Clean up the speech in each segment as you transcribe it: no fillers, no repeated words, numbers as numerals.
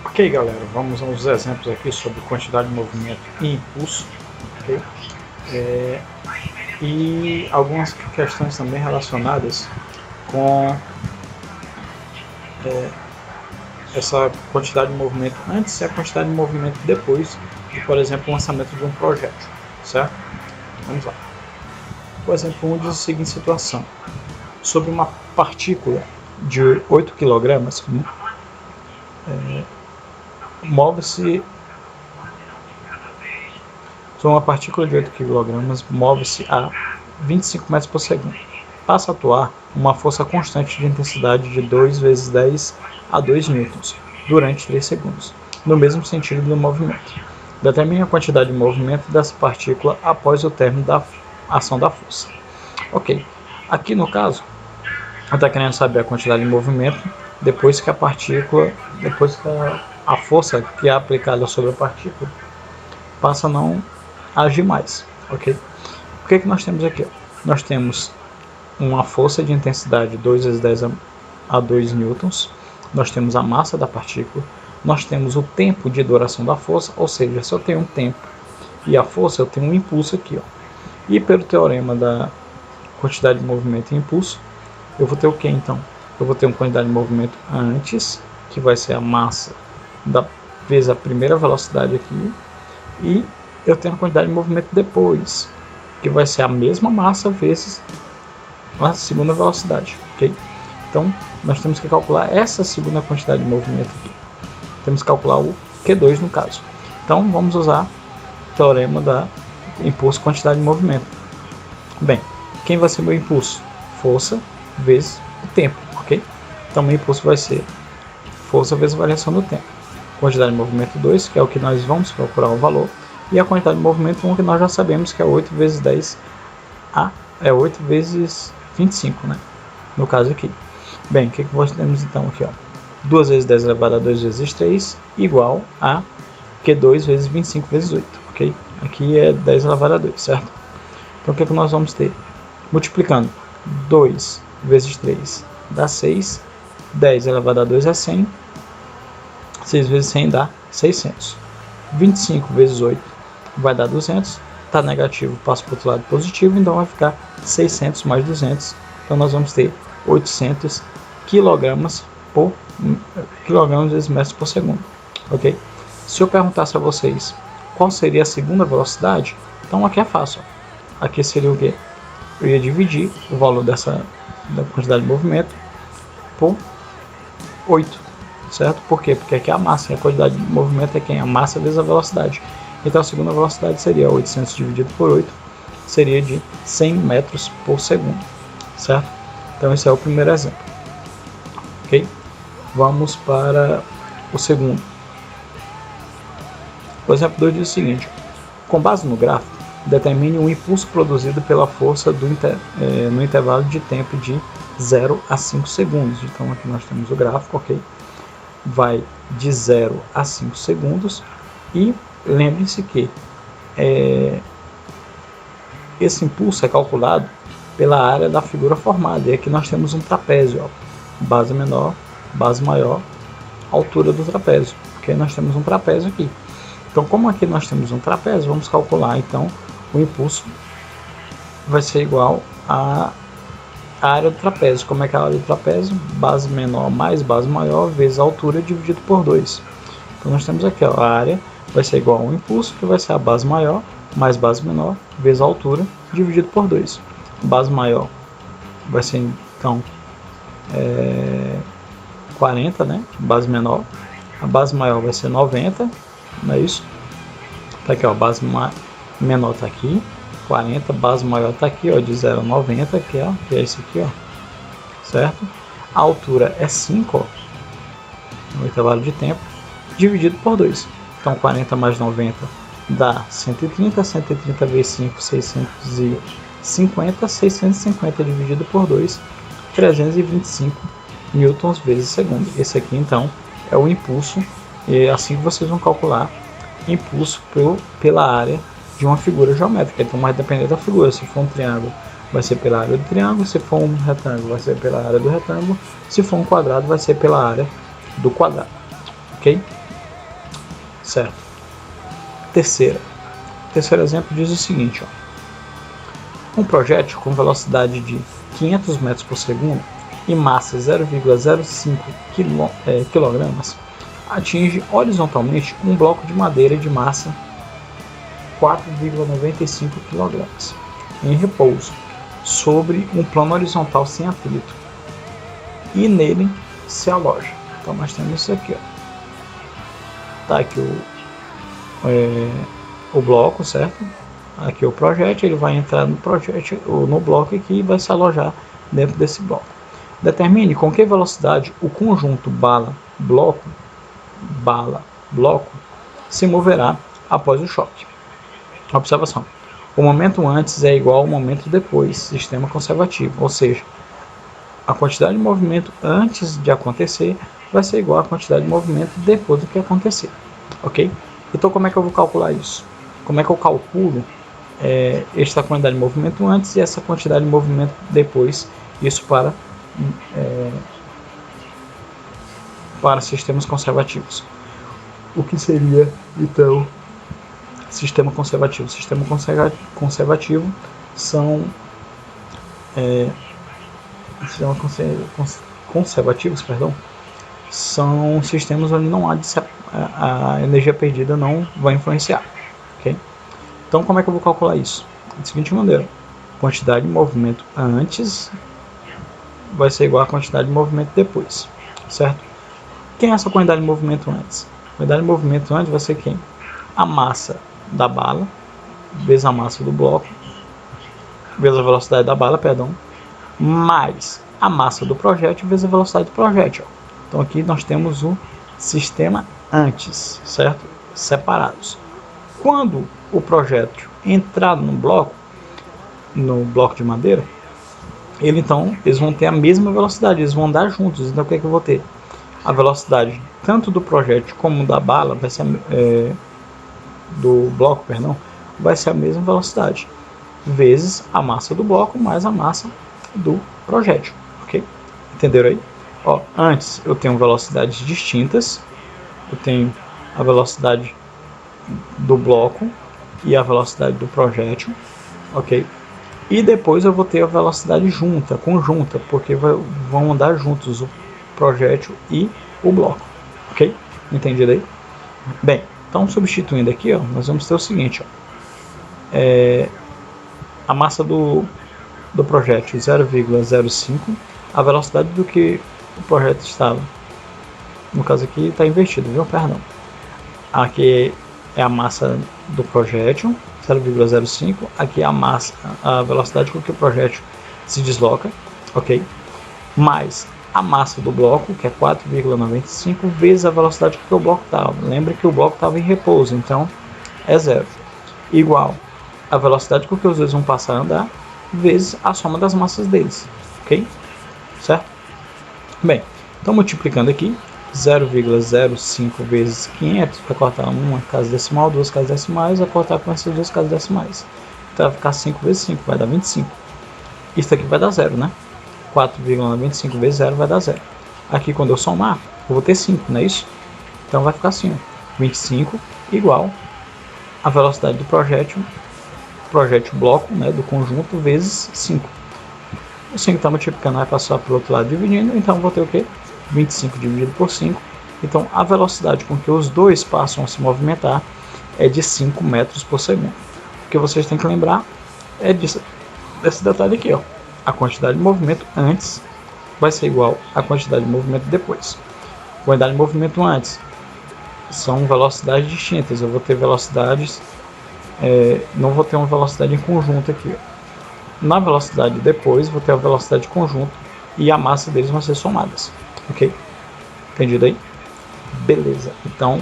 Ok, galera, vamos aos exemplos aqui sobre quantidade de movimento e impulso, ok? E algumas questões também relacionadas com essa quantidade de movimento antes e a quantidade de movimento depois de, por exemplo, o lançamento de um projeto, certo? Vamos lá. O exemplo 1 diz a seguinte situação: sobre uma partícula de 8 kg, move-se uma partícula de 8 kg move-se a 25 metros por segundo. Passa a atuar uma força constante de intensidade de 2 vezes 10 a 2 newtons durante 3 segundos, no mesmo sentido do movimento. Determine a quantidade de movimento dessa partícula após o término da ação da força. Ok, aqui no caso, está querendo saber a quantidade de movimento depois que a partícula, depois que a força que é aplicada sobre a partícula passa a não agir mais, ok? O que nós temos aqui? Nós temos uma força de intensidade 2 vezes 10 a 2 newtons, nós temos a massa da partícula, nós temos o tempo de duração da força, ou seja, se eu tenho um tempo e a força, eu tenho um impulso aqui, ó. E pelo teorema da quantidade de movimento e impulso, eu vou ter o que então? Eu vou ter uma quantidade de movimento antes, que vai ser a massa vezes a primeira velocidade aqui, e eu tenho a quantidade de movimento depois, que vai ser a mesma massa vezes a segunda velocidade, ok? Então, nós temos que calcular essa segunda quantidade de movimento aqui. Temos que calcular o Q2 no caso. Então, vamos usar o teorema da impulso quantidade de movimento. Bem, quem vai ser meu impulso? Força vezes o tempo, ok? Então, meu impulso vai ser força vezes a variação do tempo. Quantidade de movimento 2, que é o que nós vamos procurar o valor, e a quantidade de movimento 1, que nós já sabemos que é 8 vezes 10 é 8 vezes 25, né? No caso aqui. Bem, o que nós temos então aqui, ó? 2 vezes 10 elevado a 2 vezes 3 igual a Q2 vezes 25 vezes 8, ok? Aqui é 10 elevado a 2, certo? Então o que nós vamos ter? Multiplicando 2 vezes 3 dá 6, 10 elevado a 2 é 100, 6 vezes 100 dá 600. 25 vezes 8 vai dar 200, está negativo, passa para o outro lado positivo, então vai ficar 600 mais 200, então nós vamos ter 800 kg vezes metros por segundo, ok? Se eu perguntasse a vocês qual seria a segunda velocidade, então aqui é fácil, ó. Aqui seria o quê? Eu ia dividir o valor da quantidade de movimento por 8, certo? Por quê? Porque aqui é a massa, e a quantidade de movimento é quem? A massa vezes a velocidade. Então a segunda velocidade seria 800 dividido por 8, seria de 100 metros por segundo, certo? Então esse é o primeiro exemplo, ok? Vamos para o segundo. O exemplo 2 diz o seguinte: com base no gráfico, determine o impulso produzido pela força no intervalo de tempo de 0 a 5 segundos. Então aqui nós temos o gráfico, ok? Vai de 0 a 5 segundos e lembre-se que esse impulso é calculado pela área da figura formada. E aqui nós temos um trapézio, ó, base menor, base maior, altura do trapézio, porque nós temos um trapézio aqui. Então, como aqui nós temos um trapézio, vamos calcular então o impulso vai ser igual a área do trapézio. Como é que é a área do trapézio? Base menor mais base maior vezes a altura dividido por 2. Então nós temos aqui, ó, a área vai ser igual ao impulso, que vai ser a base maior mais base menor vezes a altura dividido por 2. Base maior vai ser então 40, né? Base menor. A base maior vai ser 90, não é isso? Tá aqui, ó, base menor está aqui, 40, base maior está aqui, ó, de 0 a 90, que é esse aqui, ó, certo? A altura é 5, ó, no intervalo de tempo, dividido por 2. Então 40 mais 90 dá 130, 130 vezes 5, 650, 650 dividido por 2, 325 newtons vezes segundo. Esse aqui então é o impulso, e assim vocês vão calcular impulso pela área de uma figura geométrica. Então vai depender da figura. Se for um triângulo, vai ser pela área do triângulo. Se for um retângulo, vai ser pela área do retângulo. Se for um quadrado, vai ser pela área do quadrado, ok? certo? Terceiro exemplo diz o seguinte, ó. Um projétil com velocidade de 500 metros por segundo e massa 0,05 kg atinge horizontalmente um bloco de madeira de massa 4,95 kg em repouso sobre um plano horizontal sem atrito e nele se aloja. Então nós temos isso aqui, ó. Tá aqui o bloco, certo? Aqui o projétil, ele vai entrar no projétil, no bloco aqui, e vai se alojar dentro desse bloco. Determine com que velocidade o conjunto bala-bloco se moverá após o choque. Observação: o momento antes é igual ao momento depois, sistema conservativo, ou seja, a quantidade de movimento antes de acontecer vai ser igual à quantidade de movimento depois do que acontecer, ok? Então como é que eu vou calcular isso? Como é que eu calculo esta quantidade de movimento antes e essa quantidade de movimento depois, isso para sistemas conservativos? O que seria, então, sistema conservativo? Sistema conservativo são são sistemas onde não há a energia perdida não vai influenciar, ok? Então como é que eu vou calcular isso? Da seguinte maneira: quantidade de movimento antes vai ser igual à quantidade de movimento depois, certo? Quem é essa quantidade de movimento antes? A quantidade de movimento antes vai ser quem? A massa da bala vezes a massa do bloco vezes a velocidade da bala, mais a massa do projétil vezes a velocidade do projétil. Então aqui nós temos o sistema antes, certo? Separados. Quando o projétil entrar no bloco de madeira, eles vão ter a mesma velocidade, eles vão andar juntos. Então o que é que eu vou ter? A velocidade tanto do projétil como da bala vai ser vai ser a mesma velocidade, vezes a massa do bloco mais a massa do projétil, ok? Entenderam aí? Ó, antes eu tenho velocidades distintas, eu tenho a velocidade do bloco e a velocidade do projétil, ok? E depois eu vou ter a velocidade conjunta, porque vão andar juntos o projétil e o bloco, ok? Entendido aí? Bem, então substituindo aqui, ó, nós vamos ter o seguinte, ó, a massa do projétil 0,05, a velocidade do que o projétil estava. No caso aqui está invertido, viu? Perdão. Aqui é a massa do projétil, 0,05. Aqui é a velocidade com que o projétil se desloca, ok? Mais a massa do bloco, que é 4,95, vezes a velocidade com que o bloco estava. Lembra que o bloco estava em repouso, então é 0. Igual a velocidade com que os dois vão passar a andar, vezes a soma das massas deles, ok? Certo? Bem, então multiplicando aqui, 0,05 vezes 500, para cortar uma casa decimal, duas casas decimais, vai cortar com essas duas casas decimais. Então vai ficar 5 vezes 5, vai dar 25. Isso aqui vai dar 0, né? 4,95 vezes 0 vai dar 0. Aqui quando eu somar, eu vou ter 5, não é isso? Então vai ficar assim, ó, 25 igual a velocidade do projétil bloco, né, do conjunto, vezes 5. O 5 está multiplicando, vai passar para o outro lado dividindo, então vou ter o quê? 25 dividido por 5. Então a velocidade com que os dois passam a se movimentar é de 5 metros por segundo. O que vocês têm que lembrar é desse detalhe aqui, ó. A quantidade de movimento antes vai ser igual à quantidade de movimento depois. A quantidade de movimento antes são velocidades distintas. Eu vou ter velocidades, não vou ter uma velocidade em conjunto aqui, ó. Na velocidade depois, vou ter a velocidade conjunta e a massa deles vão ser somadas, ok? Entendido aí? Beleza, então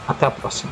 até a próxima.